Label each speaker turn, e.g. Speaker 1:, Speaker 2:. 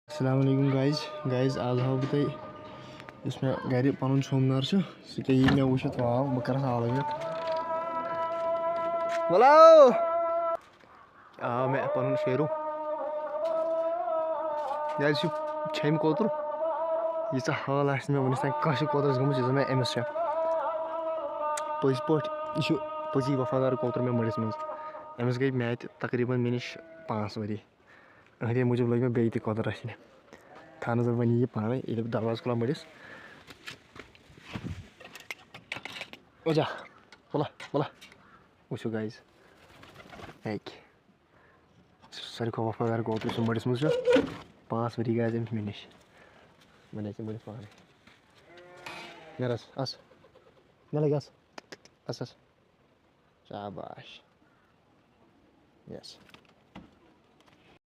Speaker 1: अस्सलाम वालेकुम गाइस आज हाव बह तुम इस मे गर पन सोमनार सह क्या यी मे वुचित वाव बह कर आलवियत वलाओ आ मे पन शेरू छम कोतर यीच हाल मे वनस तान कह कोतरस गम मे अमिस पज पे यह पजी वफादार कोतर मे मड़िस मज अमिस गई मैच तकरीबन मे नश 5 वरी अहदे मूजूब लग मे बे कोतर रचने थान वन यह पाने ये दरवाजा खुला मड़िस जा वला वला वो गाइस सारे खो वफादार कोतर मड़िस मज 5 वरी गए अमिस मे नश वन मड़िस पाने नेरस अस ना लगे अस शाबाश यस